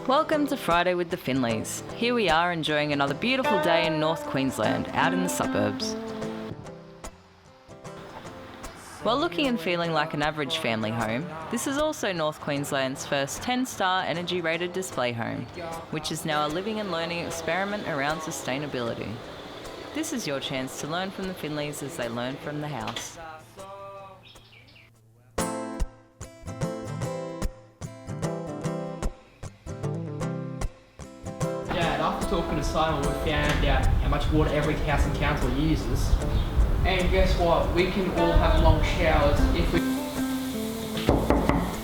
Welcome to Friday with the Finlays. Here we are enjoying another beautiful day in North Queensland, out in the suburbs. While looking and feeling like an average family home, this is also North Queensland's first 10-star energy rated display home, which is now a living and learning experiment around sustainability. This is your chance to learn from the Finlays as they learn from the house. Dad, after talking to Simon, we found out how much water every house in Townsville uses. And guess what? We can all have long showers if we...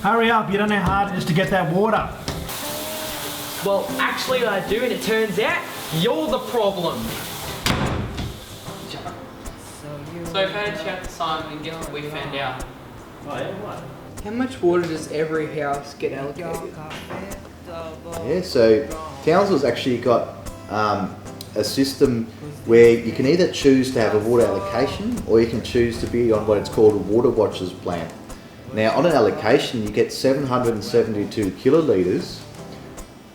Hurry up, you don't know how hard it is to get that water. Well, actually I do, and it turns out you're the problem. So I've had a chat to Simon and guess what we found out. Oh yeah, what? How much water does every house get allocated? Yeah, so Townsville's actually got a system where you can either choose to have a water allocation or you can choose to be on what it's called a water watchers plan. Now on an allocation you get 772 kilolitres,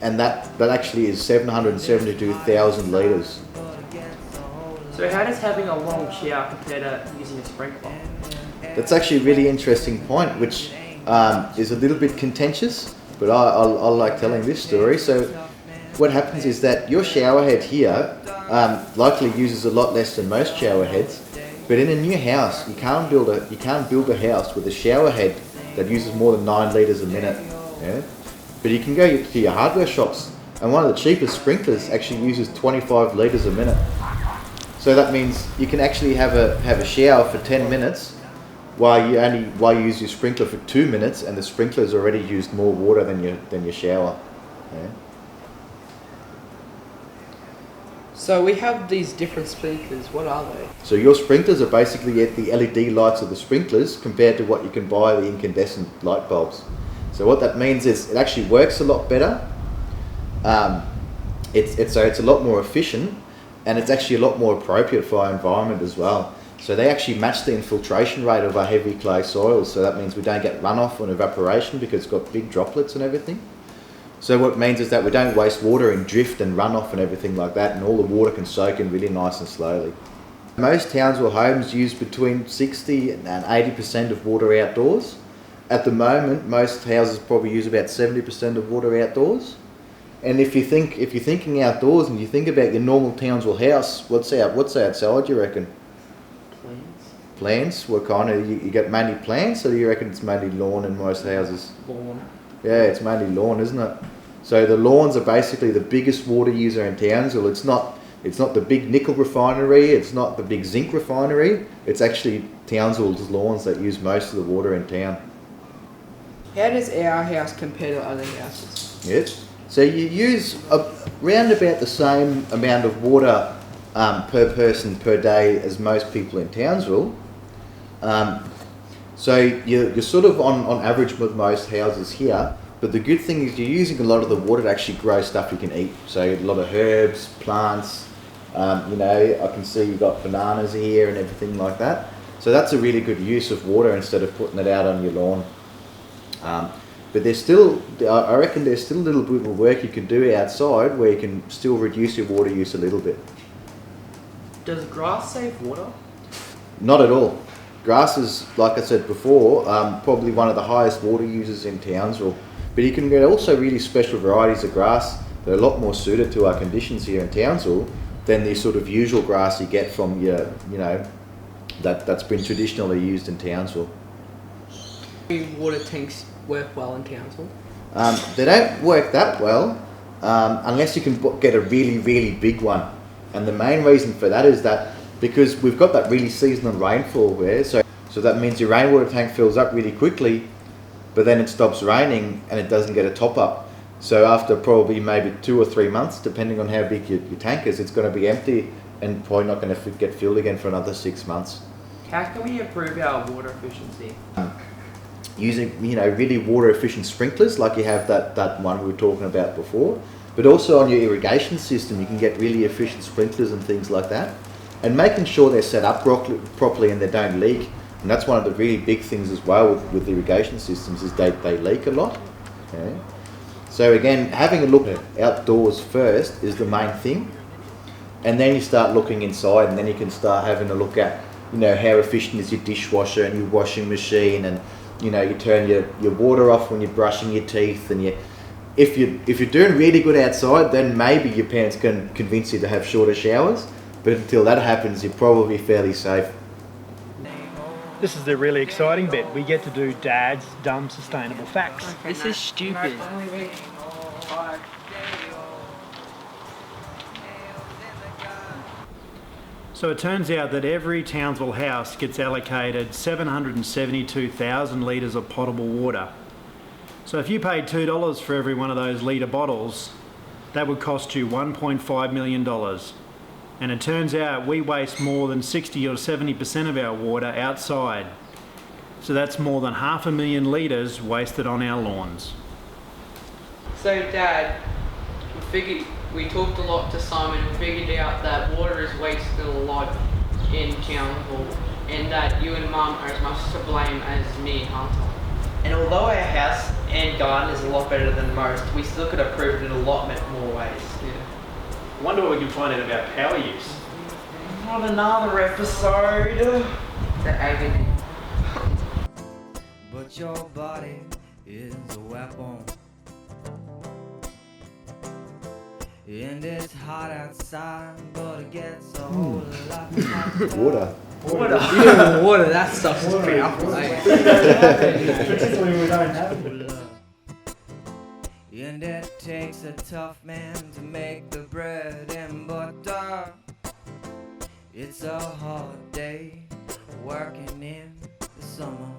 and that actually is 772,000 litres. So how does having a long shower compare to using a sprinkler? That's actually a really interesting point, which is a little bit contentious, but I like telling this story. So what happens is that your shower head here likely uses a lot less than most shower heads, but in a new house you can't build a house with a shower head that uses more than 9 litres a minute. Yeah? But you can go to your hardware shops, and one of the cheapest sprinklers actually uses 25 litres a minute. So that means you can actually have a shower for 10 minutes while you use your sprinkler for 2 minutes, and the sprinkler's already used more water than your shower. Yeah? So we have these different sprinklers, what are they? So your sprinklers are basically the LED lights of the sprinklers compared to what you can buy the incandescent light bulbs. So what that means is it actually works a lot better. It's a lot more efficient, and it's actually a lot more appropriate for our environment as well. So they actually match the infiltration rate of our heavy clay soils, so that means we don't get runoff and evaporation because it's got big droplets and everything. So what it means is that we don't waste water in drift and runoff and everything like that, and all the water can soak in really nice and slowly. Most Townsville homes use between 60 and 80% of water outdoors. At the moment, most houses probably use about 70% of water outdoors. And if you're thinking outdoors and you think about your normal Townsville house, what's outside, you reckon? Plants? What kind of, you get mainly plants, or do you reckon it's mainly lawn in most houses? Lawn. Yeah, it's mainly lawn, isn't it? So the lawns are basically the biggest water user in Townsville. It's not the big nickel refinery, it's not the big zinc refinery, it's actually Townsville's lawns that use most of the water in town. How does our house compare to other houses? Yes. So you use around about the same amount of water per person per day as most people in Townsville. So you're sort of on average with most houses here, but the good thing is you're using a lot of the water to actually grow stuff you can eat. So a lot of herbs, plants, I can see you've got bananas here and everything like that. So that's a really good use of water instead of putting it out on your lawn. But I reckon there's still a little bit of work you can do outside where you can still reduce your water use a little bit. Does grass save water? Not at all. Grass is, like I said before, probably one of the highest water users in Townsville. But you can get also really special varieties of grass that are a lot more suited to our conditions here in Townsville than the sort of usual grass you get from that's been traditionally used in Townsville. Water tanks work well in Townsville? They don't work that well unless you can get a really, really big one. And the main reason for that is that because we've got that really seasonal rainfall there, so that means your rainwater tank fills up really quickly, but then it stops raining and it doesn't get a top up. So after probably maybe 2 or 3 months, depending on how big your tank is, it's going to be empty and probably not going to get filled again for another 6 months. How can we improve our water efficiency? Using really water efficient sprinklers like you have that one we were talking about before, but also on your irrigation system you can get really efficient sprinklers and things like that, and making sure they're set up properly and they don't leak. And that's one of the really big things as well with irrigation systems, is they leak a lot. Okay? So again, having a look outdoors first is the main thing, and then you start looking inside, and then you can start having a look at, you know, how efficient is your dishwasher and your washing machine, and you know, you turn your water off when you're brushing your teeth, and if you're doing really good outside, then maybe your parents can convince you to have shorter showers. But until that happens, you're probably fairly safe. This is the really exciting bit. We get to do Dad's dumb sustainable facts. This is stupid. So it turns out that every Townsville house gets allocated 772,000 litres of potable water. So if you paid $2 for every one of those litre bottles, that would cost you $1.5 million. And it turns out we waste more than 60 or 70% of our water outside. So that's more than 500,000 litres wasted on our lawns. So Dad, we talked a lot to Simon and figured out that water is wasted a lot in Townsville, and that you and Mum are as much to blame as me and Hunter. And although our house and garden is a lot better than most, we still could improve it in a lot more ways. Yeah. I wonder what we can find out about power use. Not another episode. The agony. But your body is a weapon, and it's hot outside, but it gets a whole lot hotter. Water. Water, that stuff's powerful, Particularly we don't have it. And it takes a tough man to make the bread and butter. It's a hard day working in the summer.